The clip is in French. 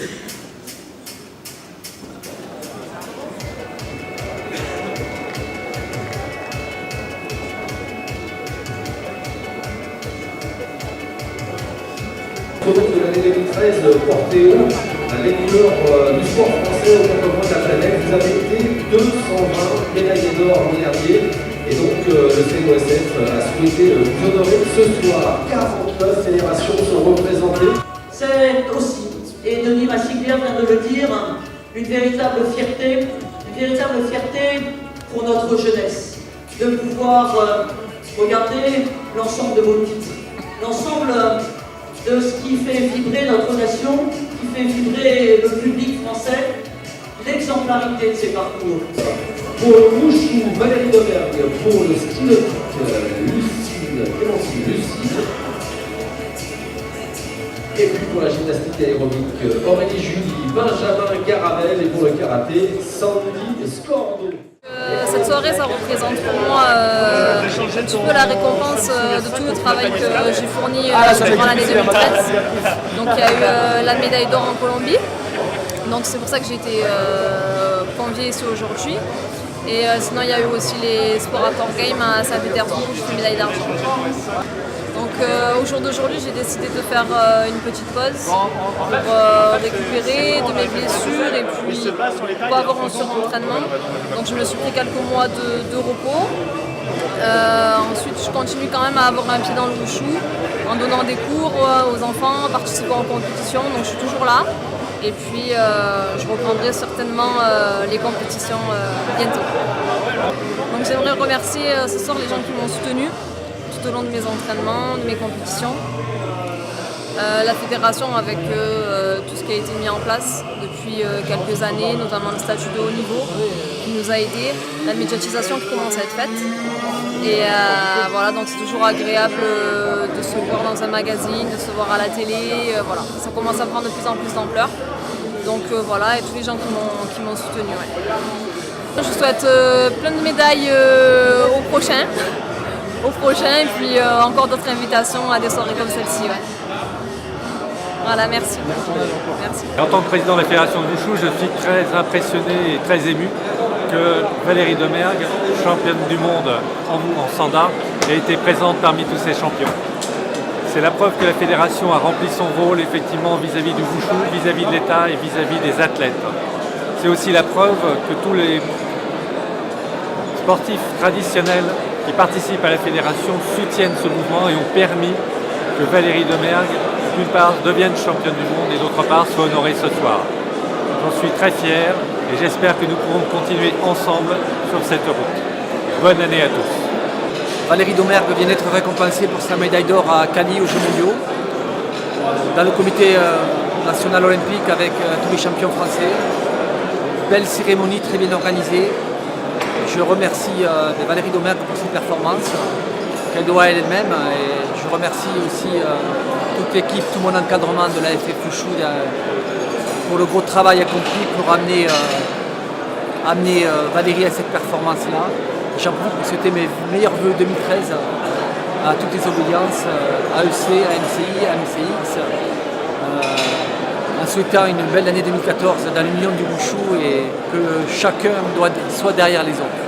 De l'année 2013 porté haut les couleurs du sport français aux quatre coins de la planète. Vous avez été 220 médaillés d'or l'an dernier et donc le CNOSF a souhaité vous honorer ce soir. 49 fédérations sont représentées. C'est aussi, et Denis Massiclière vient de le dire, une véritable fierté pour notre jeunesse, de pouvoir regarder l'ensemble de vos titres, l'ensemble de ce qui fait vibrer notre nation, qui fait vibrer le public français, l'exemplarité de ces parcours. Pour le wushu, Valérie Domergue. Pour le ski nautique, Clémentine Lucide. Et puis pour la gymnastique aérobique, Aurélie Julie, Benjamin Garavel. Et pour le karaté, Sandy Scordo. Cette soirée, ça représente pour moi un petit peu la récompense de tout le travail que j'ai fourni durant l'année 2013. Donc il y a eu la médaille d'or en Colombie. Donc c'est pour ça que j'ai été conviée ici aujourd'hui. Et sinon il y a eu aussi les Sport Outdoor Games à Saint-Pétersbourg où j'ai fait médaille d'argent. Donc au jour d'aujourd'hui, j'ai décidé de faire une petite pause pour récupérer de mes blessures et puis pour avoir un surentraînement. Donc je me suis pris quelques mois de repos. Ensuite, je continue quand même à avoir un pied dans le wushu en donnant des cours aux enfants, en participant aux compétitions. Donc je suis toujours là. Et puis je reprendrai certainement les compétitions bientôt. Donc j'aimerais remercier ce soir les gens qui m'ont soutenu tout au long de mes entraînements, de mes compétitions. La fédération avec tout ce qui a été mis en place depuis quelques années, notamment le statut de haut niveau qui nous a aidés, la médiatisation qui commence à être faite. Et voilà, donc c'est toujours agréable de se voir dans un magazine, de se voir à la télé, voilà. Ça commence à prendre de plus en plus d'ampleur. Donc voilà, et tous les gens qui m'ont soutenu. Ouais. Je souhaite plein de médailles au prochain. Et puis encore d'autres invitations à des soirées comme celle-ci. Ouais. Voilà, merci. Merci. En tant que président de la Fédération de Wushu, je suis très impressionné et très ému que Valérie Domergue, championne du monde en standard, ait été présente parmi tous ces champions. C'est la preuve que la fédération a rempli son rôle effectivement vis-à-vis du wushu, vis-à-vis de l'État et vis-à-vis des athlètes. C'est aussi la preuve que tous les sportifs traditionnels qui participent à la fédération soutiennent ce mouvement et ont permis que Valérie Domergue, d'une part, devienne championne du monde et d'autre part, soit honorée ce soir. J'en suis très fier et j'espère que nous pourrons continuer ensemble sur cette route. Bonne année à tous. Valérie Domergue vient d'être récompensée pour sa médaille d'or à Cali aux Jeux mondiaux, dans le comité national olympique avec tous les champions français. Belle cérémonie très bien organisée. Je remercie Valérie Domergue pour ses performances qu'elle doit à elle-même et je remercie aussi toute l'équipe, tout mon encadrement de la FF Wushu pour le gros travail accompli pour amener Valérie à cette performance-là. J'en profite pour souhaiter mes meilleurs vœux 2013 à toutes les obédiences, AEC, AMCI, AMCX, en souhaitant une belle année 2014 dans l'union du Wushu et que chacun soit derrière les autres.